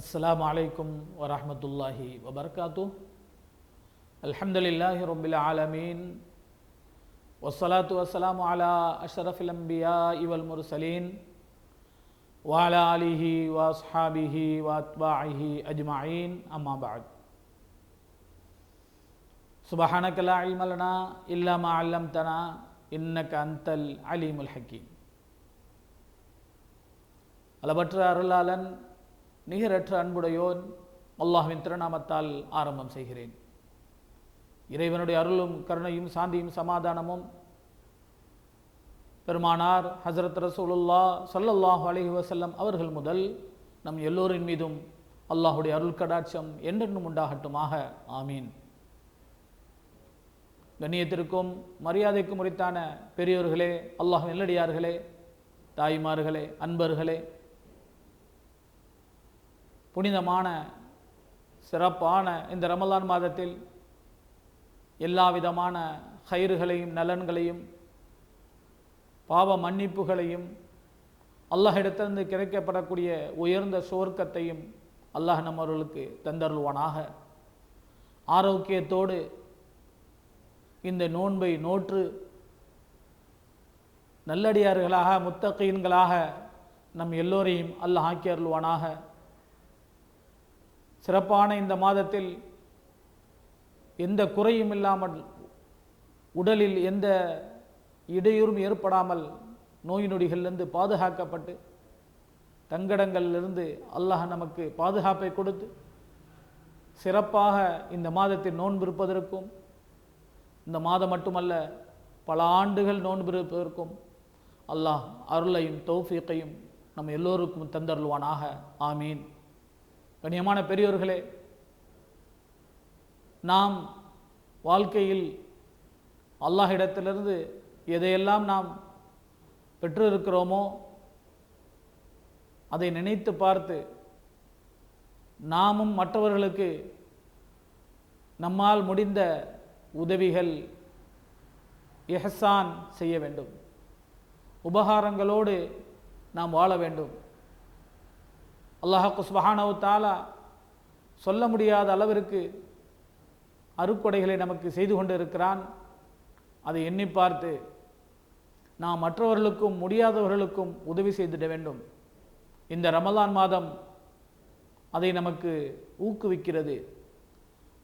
السلام عليكم ورحمة الله وبركاته. الحمد لله رب العالمين والصلاة والسلام على أشرف الأنبياء والمرسلين وعلى آله وأصحابه وأتباعه أجمعين أما بعد. سبحانك لا علم لنا إلا ما علمتنا إنك أنت العليم الحكيم. அளவற்ற அருளாளன் நிகரற்ற அன்புடையோன் அல்லாஹ்வின் திருநாமத்தால் ஆரம்பம் செய்கிறேன். இறைவனுடைய அருளும் கருணையும் சாந்தியும் சமாதானமும் பெருமானார் ஹஸரத் ரசூலுல்லாஹ் ஸல்லல்லாஹு அலைஹி வஸல்லம் அவர்கள் முதல் நம் எல்லோரின் மீதும் அல்லாஹுடைய அருள் கடாட்சம் என்றென்றும் உண்டாகட்டுமாக. ஆமீன். கண்ணியத்திற்கும் மரியாதைக்கும் உரித்தான பெரியோர்களே, அல்லாஹ் நல்லடியார்களே, தாய்மார்களே, அன்பர்களே, புனிதமான சிறப்பான இந்த ரமலான் மாதத்தில் எல்லா விதமான ஹைறுகளையும் நலன்களையும் பாவ மன்னிப்புகளையும் அல்லாஹ்விடத்திலிருந்து கிடைக்கப்படக்கூடிய உயர்ந்த சுவர்க்கத்தையும் அல்லாஹ் நம்மவர்களுக்கு தந்தருள்வானாக. ஆரோக்கியத்தோடு இந்த நோன்பை நோற்று நல்லடியார்களாக முத்தகீன்களாக நம் எல்லோரையும் அல்லாஹ் ஆக்கி அருள்வானாக. சிறப்பான இந்த மாதத்தில் எந்த குறையும் இல்லாமல், உடலில் எந்த இடையூறும் ஏற்படாமல், நோய் நொடிகளிலிருந்து பாதுகாக்கப்பட்டு தங்கடங்களிலிருந்து அல்லாஹ் நமக்கு பாதுகாப்பை கொடுத்து சிறப்பாக இந்த மாதத்தில் நோன்பு இருப்பதற்கும், இந்த மாதம் மட்டுமல்ல பல ஆண்டுகள் நோன்பு இருப்பதற்கும் அல்லாஹ் அருளையும் தௌஃபீக்கையும் நம்ம எல்லோருக்கும் தந்தருள்வானாக. ஆமீன். கண்ணியமான பெரியோர்களே, நாம் வாழ்க்கையில் அல்லாஹ்விடத்திலிருந்து எதையெல்லாம் நாம் பெற்றிருக்கிறோமோ அதை நினைத்து பார்த்து நாமும் மற்றவர்களுக்கு நம்மால் முடிந்த உதவிகள், இஹ்சான் செய்ய வேண்டும். உபகாரங்களோடு நாம் வாழ வேண்டும். அல்லாஹ் சுப்ஹானஹு வ தஆலா சொல்ல முடியாத அளவிற்கு அருட்கொடைகளை நமக்கு செய்து கொண்டு இருக்கிறான். அதை எண்ணி பார்த்து நாம் மற்றவர்களுக்கும் முடியாதவர்களுக்கும் உதவி செய்திட வேண்டும். இந்த ரமலான் மாதம் அதை நமக்கு ஊக்குவிக்கிறது.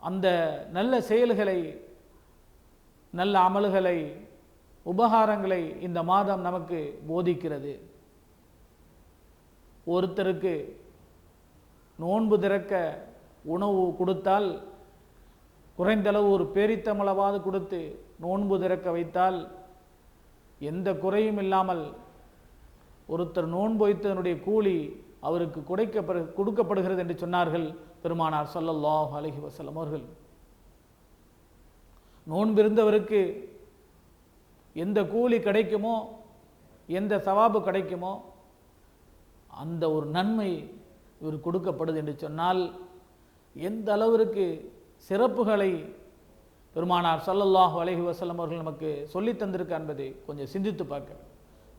அந்த நல்ல செயல்களை, நல்ல அமல்களை, உபகாரங்களை இந்த மாதம் நமக்கு போதிக்கிறது. ஒருத்தருக்கு நோன்பு திறக்க உணவு கொடுத்தால், குறைந்தளவு ஒரு பேரித்தமளவாது கொடுத்து நோன்பு திறக்க வைத்தால் எந்த குறையும் இல்லாமல் ஒருத்தர் நோன்பு வைத்ததனுடைய கூலி அவருக்கு கொடுக்கப்படுகிறது என்று சொன்னார்கள் பெருமானார் ஸல்லல்லாஹு அலைஹி வஸல்லம் அவர்கள். நோன்பிருந்தவருக்கு எந்த கூலி கிடைக்குமோ, எந்த சவாபு கிடைக்குமோ, அந்த ஒரு நன்மை இவர் கொடுக்கப்படுது என்று சொன்னால் எந்த அளவிற்கு சிறப்புகளை பெருமானார் ஸல்லல்லாஹு அலைஹி வஸல்லம் அவர்கள் நமக்கு சொல்லி தந்திருக்க என்பதை கொஞ்சம் சிந்தித்து பார்க்க.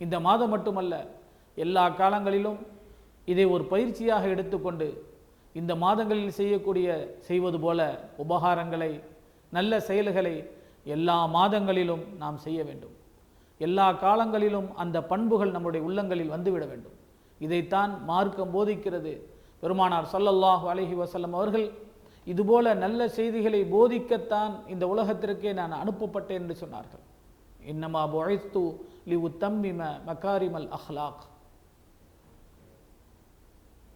இந்த மாதம் மட்டுமல்ல, எல்லா காலங்களிலும் இதை ஒரு பயிற்சியாக எடுத்துக்கொண்டு இந்த மாதங்களில் செய்வது போல உபகாரங்களை, நல்ல செயல்களை எல்லா மாதங்களிலும் நாம் செய்ய வேண்டும். எல்லா காலங்களிலும் அந்த பண்புகள் நம்முடைய உள்ளங்களில் வந்துவிட வேண்டும். இதைத்தான் மார்க்கம் போதிக்கிறது. பெருமானார் ஸல்லல்லாஹு அலைஹி வஸல்லம் அவர்கள் இதுபோல நல்ல செய்திகளை போதிக்கத்தான் இந்த உலகத்திற்கே நான் அனுப்பப்பட்டேன் என்று சொன்னார்கள். இன்னமா புஇஸ்து லிஉத்தம்மிம மகாரிமல் அஹ்லாக்.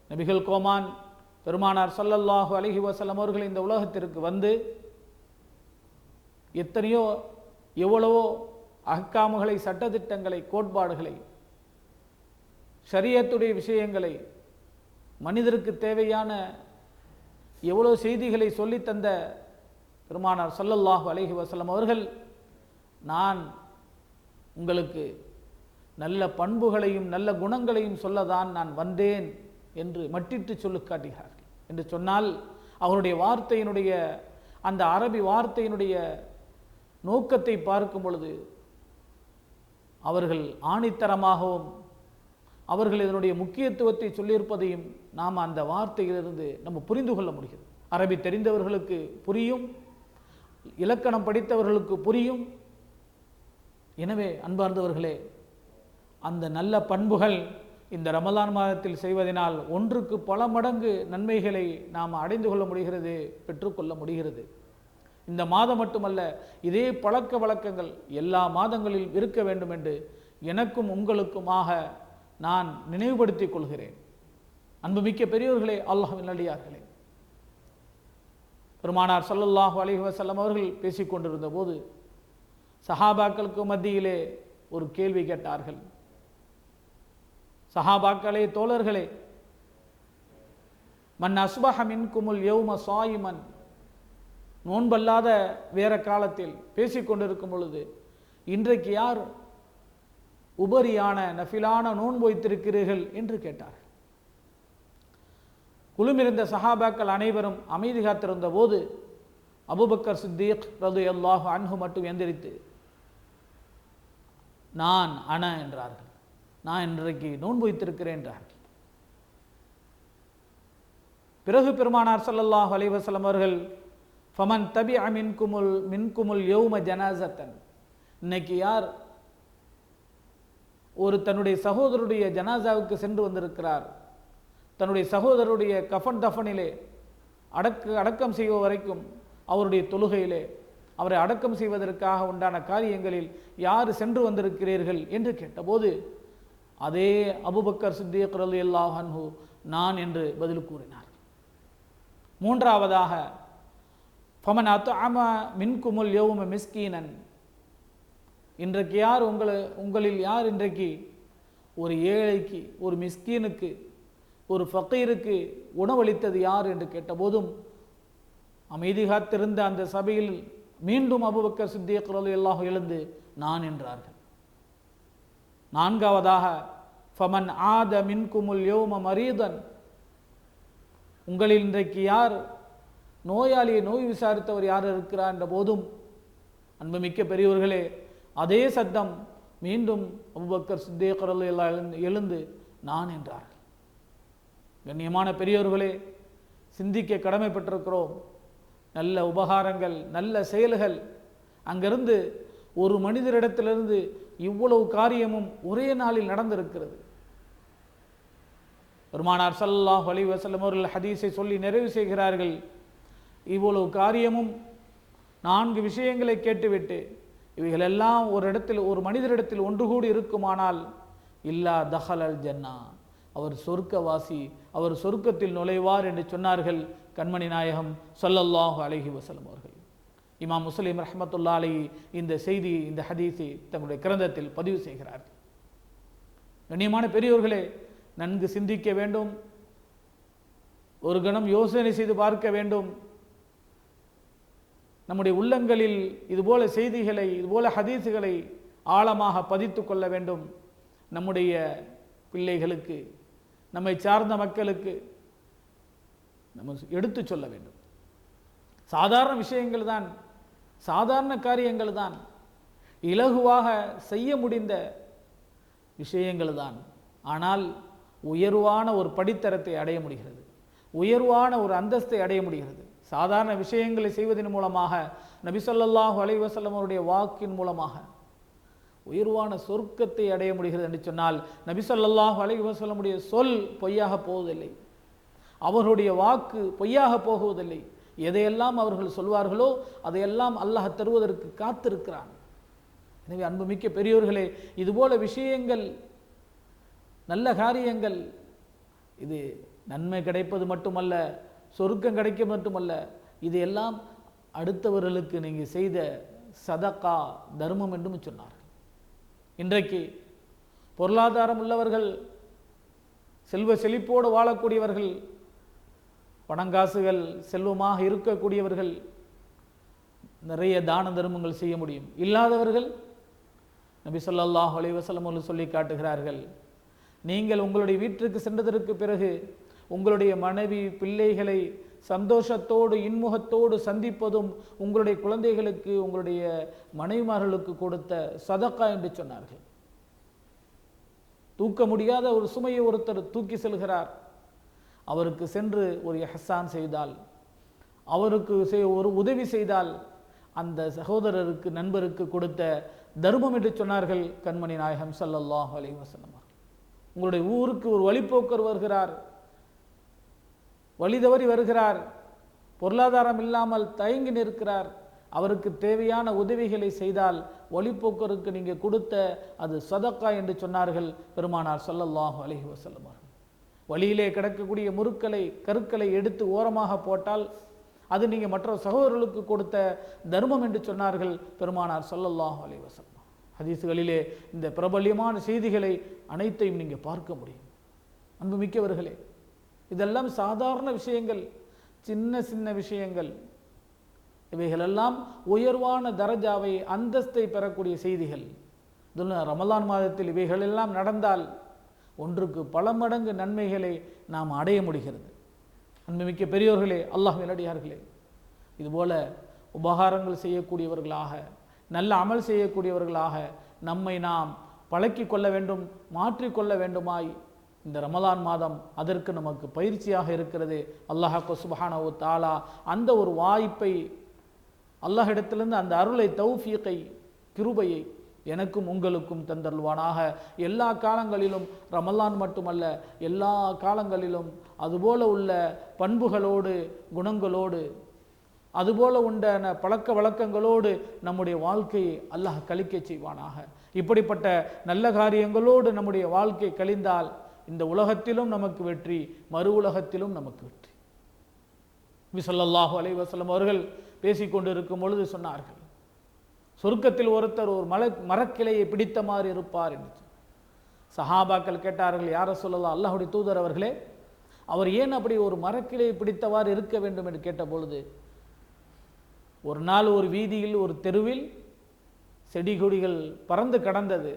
நபிகள் கோமான் பெருமானார் ஸல்லல்லாஹு அலைஹி வஸல்லம் அவர்கள் இந்த உலகத்திற்கு வந்து எத்தனையோ எவ்வளவோ அஹ்காமுகளை, சட்டதிட்டங்களை, கோட்பாடுகளை, ஷரியத்துடைய விஷயங்களை, மனிதருக்கு தேவையான எவ்வளோ செய்திகளை சொல்லித்தந்த பெருமானார் ஸல்லல்லாஹு அலைஹி வஸல்லம் அவர்கள், நான் உங்களுக்கு நல்ல பண்புகளையும் நல்ல குணங்களையும் சொல்லதான் நான் வந்தேன் என்று மட்டிட்டு சொல்லி காட்டுகிறார்கள். என்று சொன்னால் அவருடைய வார்த்தையினுடைய அந்த அரபி வார்த்தையினுடைய நோக்கத்தை பார்க்கும் பொழுது அவர்கள் ஆணித்தரமாகவும் அவர்கள் இதனுடைய முக்கியத்துவத்தை சொல்லியிருப்பதையும் நாம் அந்த வார்த்தையிலிருந்து நம்ம புரிந்து கொள்ள முடிகிறது. அரபி தெரிந்தவர்களுக்கு புரியும், இலக்கணம் படித்தவர்களுக்கு புரியும். எனவே அன்பார்ந்தவர்களே, அந்த நல்ல பண்புகள் இந்த ரமலான் மாதத்தில் செய்வதனால் ஒன்றுக்கு பல மடங்கு நன்மைகளை நாம் அடைந்து கொள்ள முடிகிறது, பெற்றுக்கொள்ள முடிகிறது. இந்த மாதம் மட்டுமல்ல, இதே பழக்க வழக்கங்கள் எல்லா மாதங்களில் இருக்க வேண்டும் என்று எனக்கும் உங்களுக்குமாக நான் நினைவுபடுத்திக் கொள்கிறேன். அன்புமிக்க பெரியோர்களே, அல்லாஹ்வின் நல்லடியார்களே, பெருமானார் ஸல்லல்லாஹு அலைஹி வஸல்லம் அவர்கள் பேசிக்கொண்டிருந்த போது சஹாபாக்களுக்கு மத்தியிலே ஒரு கேள்வி கேட்டார்கள். சஹாபாக்களே, தோழர்களே, மன் அஸ்பஹ மின்குமுல் யௌம ஸாயிமன், நோன்பல்லாத வேற காலத்தில் பேசிக்கொண்டிருக்கும் பொழுது இன்றைக்கு யார் உபரியான நஃபிலான நோன்பு வைத்திருக்கிறீர்கள் என்று கேட்டார்கள். குழுமிருந்த சஹாபாக்கள் அனைவரும் அமைதி காத்திருந்த போது அபூபக்கர் சித்தீக் ரலியல்லாஹு அன்ஹு மட்டும் எந்திரித்து நான் என்றார்கள். நான் இன்றைக்கு நோன்பு வைத்திருக்கிறேன் என்றார்கள். பிறகு பெருமானார் ஸல்லல்லாஹு அலைஹி வஸல்லம் அவர்கள் ஃபமன் தபிஅ மின்குமுல் யௌம ஜனாஸத்தன், இன்னைக்கு யார் ஒரு தன்னுடைய சகோதரருடைய ஜனாசாவுக்கு சென்று வந்திருக்கிறார், தன்னுடைய சகோதரருடைய கஃபன் தஃபனிலே அடக்கம் செய்வ வரைக்கும் அவருடைய தொழுகையிலே அவரை அடக்கம் செய்வதற்காக உண்டான காரியங்களில் யார் சென்று வந்திருக்கிறீர்கள் என்று கேட்டபோது அதே அபூபக்கர் சித்தீக் ரலியல்லாஹு அன்ஹு நான் என்று பதில் கூறினார். மூன்றாவதாக ஃபமன் அத்அம மின்குமுல் யௌம மிஸ்கீனன், இன்றைக்கு யார் உங்களில் யார் இன்றைக்கு ஒரு ஏழைக்கு, ஒரு மிஸ்கீனுக்கு, ஒரு ஃபக்கீருக்கு உணவளித்தது யார் என்று கேட்டபோதும் அமைதி காத்திருந்த அந்த சபையில் மீண்டும் அபூபக்கர் சித்தீக் ரலியல்லாஹு எழுந்து நான் என்றார்கள். நான்காவதாக ஃபமன் ஆத மின்குமுல் யௌம மரீதன், உங்களில் இன்றைக்கு யார் நோயாளியை நோய் விசாரித்தவர் யார் இருக்கிறார் என்ற போதும் அன்புமிக்க பெரியவர்களே அதே சத்தம் மீண்டும் அபூபக்கர் சித்தீக் ரலியல்லாஹு எழுந்து நான் என்றார்கள். கண்ணியமான பெரியவர்களே, சிந்திக்க கடமைப்பட்டிருக்கிறோம். நல்ல உபகாரங்கள், நல்ல செயல்கள், அங்கிருந்து ஒரு மனிதரிடத்திலிருந்து இவ்வளவு காரியமும் ஒரே நாளில் நடந்திருக்கிறது. பெருமானார் ஸல்லல்லாஹு அலைஹி வஸல்லம் அவர்கள் ஹதீஸை சொல்லி நிறைவு செய்கிறார்கள். இவ்வளவு காரியமும் 4 விஷயங்களை கேட்டுவிட்டு இவைகளெல்லாம் ஒரு மனிதரிடத்தில் ஒன்று கூடி இருக்குமானால் இல்லா தஹலல் ஜன்னா, அவர் சொர்க்கவாசி, அவர் சொர்க்கத்தில் நுழைவார் என்று சொன்னார்கள் கண்மணி நாயகம் ஸல்லல்லாஹு அலைஹி வஸல்லம் அவர்கள். இமாம் முஸ்லிம் ரஹ்மத்துல்லாஹி அலைஹி இந்த செய்தி, இந்த ஹதீஸை தங்களுடைய கிரந்தத்தில் பதிவு செய்கிறார்கள். கண்ணியமான பெரியோர்களே, நன்கு சிந்திக்க வேண்டும், ஒரு கணம் யோசனை செய்து பார்க்க வேண்டும். நம்முடைய உள்ளங்களில் இதுபோல செய்திகளை, இதுபோல ஹதீஸுகளை ஆழமாக பதித்து கொள்ள வேண்டும். நம்முடைய பிள்ளைகளுக்கு, நம்மை சார்ந்த மக்களுக்கு நம்ம எடுத்து சொல்ல வேண்டும். சாதாரண விஷயங்கள் தான், சாதாரண காரியங்கள் தான், இலகுவாக செய்ய முடிந்த விஷயங்கள் தான். ஆனால் உயர்வான ஒரு படித்தரத்தை அடைய முடிகிறது, உயர்வான ஒரு அந்தஸ்தை அடைய முடிகிறது. சாதாரண விஷயங்களை செய்வதன் மூலமாக, நபி ஸல்லல்லாஹு அலைஹி வஸல்லம் அவருடைய வாக்கின் மூலமாக உயர்வான சொர்க்கத்தை அடைய முடிகிறது என்று சொன்னால், நபி ஸல்லல்லாஹு அலைஹி வஸல்லமுடைய சொல் பொய்யாக போவதில்லை, அவர்களுடைய வாக்கு பொய்யாக போகுவதில்லை. எதையெல்லாம் அவர்கள் சொல்வார்களோ அதையெல்லாம் அல்லாஹ் தருவதற்கு காத்திருக்கிறான். எனவே அன்புமிக்க பெரியோர்களே, இதுபோல விஷயங்கள், நல்ல காரியங்கள், இது நன்மை கிடைப்பது மட்டுமல்ல, சொர்க்கம் கிடைக்க மட்டுமல்ல, இதையெல்லாம் அடுத்தவர்களுக்கு நீங்கள் செய்த சதகா, தர்மம் என்றும் சொன்னார்கள். இன்றைக்கு பொருளாதாரம் உள்ளவர்கள், செல்வ செழிப்போடு வாழக்கூடியவர்கள், பணங்காசுகள் செல்வமாக இருக்கக்கூடியவர்கள் நிறைய தான தர்மங்கள் செய்ய முடியும். இல்லாதவர்கள் நபி ஸல்லல்லாஹு அலைஹி வஸல்லம் அவர்கள் சொல்லி காட்டுகிறார்கள், நீங்கள் உங்களுடைய வீட்டிற்கு சென்றதற்கு பிறகு உங்களுடைய மனைவி பிள்ளைகளை சந்தோஷத்தோடு இன்முகத்தோடு சந்திப்பதும் உங்களுடைய குழந்தைகளுக்கு, உங்களுடைய மனைவிமார்களுக்கு கொடுத்த சதக்கா என்று சொன்னார்கள். தூக்க முடியாத ஒரு சுமையை ஒருத்தர் தூக்கி செல்கிறார், அவருக்கு சென்று ஒரு இஹ்சான் செய்தால், அவருக்கு ஒரு உதவி செய்தால், அந்த சகோதரருக்கு நண்பருக்கு கொடுத்த தர்மம் என்று சொன்னார்கள் கண்மணி நாயகம் ஸல்லல்லாஹு அலைஹி வஸல்லம். உங்களுடைய ஊருக்கு ஒரு வழிப்போக்கர் வருகிறார், வழி தவறி வருகிறார், பொருளாதாரம் இல்லாமல் தயங்கி நிற்கிறார், அவருக்கு தேவையான உதவிகளை செய்தால் வழிப்போக்கருக்கு நீங்கள் கொடுத்த அது சதக்கா என்று சொன்னார்கள் பெருமானார் ஸல்லல்லாஹு அலைஹி வஸல்லம். வழியிலே கிடக்கக்கூடிய முறுக்களை கருக்களை எடுத்து ஓரமாக போட்டால் அது நீங்கள் மற்ற சகோதரர்களுக்கு கொடுத்த தர்மம் என்று சொன்னார்கள் பெருமானார் ஸல்லல்லாஹு அலைஹி வஸல்லம். ஹதீஸ்களிலே இந்த பிரபல்யமான செய்திகளை அனைத்தையும் நீங்கள் பார்க்க முடியும். அன்புமிக்கவர்களே, இதெல்லாம் சாதாரண விஷயங்கள், சின்ன சின்ன விஷயங்கள். இவைகளெல்லாம் உயர்வான தரஜாவை அந்தஸ்தை பெறக்கூடிய செய்திகள். ரமலான் மாதத்தில் இவைகளெல்லாம் நடந்தால் ஒன்றுக்கு பல மடங்கு நன்மைகளை நாம் அடைய முடிகிறது. அன்புமிக்க பெரியோர்களே, அல்லாஹ்வின் அடியார்களே, இதுபோல உபகாரங்கள் செய்யக்கூடியவர்களாக, நல்ல அமல் செய்யக்கூடியவர்களாக நம்மை நாம் பழக்கிக் கொள்ள வேண்டும், மாற்றிக்கொள்ள வேண்டுமாய் இந்த ரமலான் மாதம் அதற்கு நமக்கு பயிற்சியாக இருக்கிறது. அல்லாஹ் சுப்ஹானஹு வ தஆலா அந்த ஒரு வாய்ப்பை, அல்லாஹ்விடத்திலிருந்து அந்த அருளை, தௌஃபீகை, கிருபையை எனக்கும் உங்களுக்கும் தந்தருள்வானாக. எல்லா காலங்களிலும், ரமலான் மட்டுமல்ல எல்லா காலங்களிலும் அதுபோல உள்ள பண்புகளோடு, குணங்களோடு, அதுபோல உண்டான பழக்க வழக்கங்களோடு நம்முடைய வாழ்க்கையை அல்லாஹ் கழிக்க செய்வானாக. இப்படிப்பட்ட நல்ல காரியங்களோடு நம்முடைய வாழ்க்கை கழிந்தால் இந்த உலகத்திலும் நமக்கு வெற்றி, மறு உலகத்திலும் நமக்கு வெற்றி. நபி ஸல்லல்லாஹு அலைஹி வஸல்லம் அவர்கள் பேசிக்கொண்டிருக்கும் பொழுது சொன்னார்கள், சொர்க்கத்தில் ஒருத்தர் ஒரு மரக்கிளையை பிடித்த மாதிரி இருப்பார் என்று. சஹாபாக்கள் கேட்டார்கள், யார ரசூலல்லாஹ், அல்லாஹ்வுடைய தூதர் அவர்களே, அவர் ஏன் அப்படி ஒரு மரக்கிளையை பிடித்தவாறு இருக்க வேண்டும் என்று கேட்ட பொழுது, ஒரு நாள் ஒரு வீதியில், ஒரு தெருவில் செடி கொடிகள் பறந்து கடந்தது,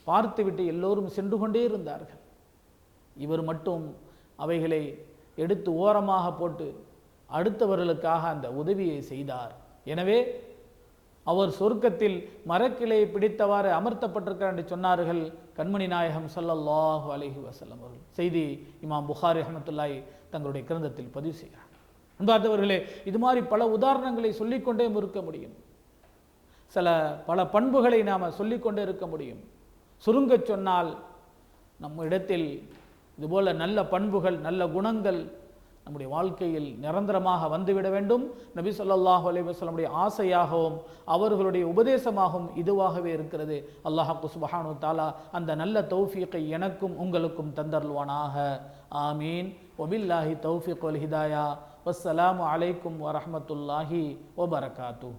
பார்த்துவிட்டு எல்லோரும் சென்று கொண்டே இருந்தார்கள். இவர் மட்டும் அவைகளை எடுத்து ஓரமாக போட்டு அடுத்தவர்களுக்காக அந்த உதவியை செய்தார். எனவே அவர் சொர்க்கத்தில் மரக்கிளையை பிடித்தவாறு அமர்த்தப்பட்டிருக்கிறார் என்று சொன்னார்கள் கண்மணி நாயகம் ஸல்லல்லாஹு அலைஹி வஸல்லம் அவர்கள். செய்தி இமாம் புகாரி ரஹ்மத்துல்லாஹி தங்களுடைய கிரந்தத்தில் பதிவு செய்கிறார். அன்பார்ந்தவர்களே, இது மாதிரி பல உதாரணங்களை சொல்லிக்கொண்டே இருக்க முடியும். பல பண்புகளை நாம் சொல்லிக்கொண்டே இருக்க முடியும். சுருங்க சொன்னால் நம்ம இடத்தில் இதுபோல நல்ல பண்புகள், நல்ல குணங்கள் நம்முடைய வாழ்க்கையில் நிரந்தரமாக வந்துவிட வேண்டும். நபி ஸல்லல்லாஹு அலைஹி வஸல்லமுடைய ஆசையாகவும் அவர்களுடைய உபதேசமாகவும் இதுவாகவே இருக்கிறது. அல்லாஹ் சுப்ஹானஹு வ தஆலா அந்த நல்ல தௌஃபீகை எனக்கும் உங்களுக்கும் தந்தருள்வானாக. ஆமீன். வபில்லாஹி தௌஃபீக் வல் ஹிதாயா. வஸ்ஸலாமு அலைக்கும் வரஹ்மத்துல்லாஹி வபரகாத்துஹு.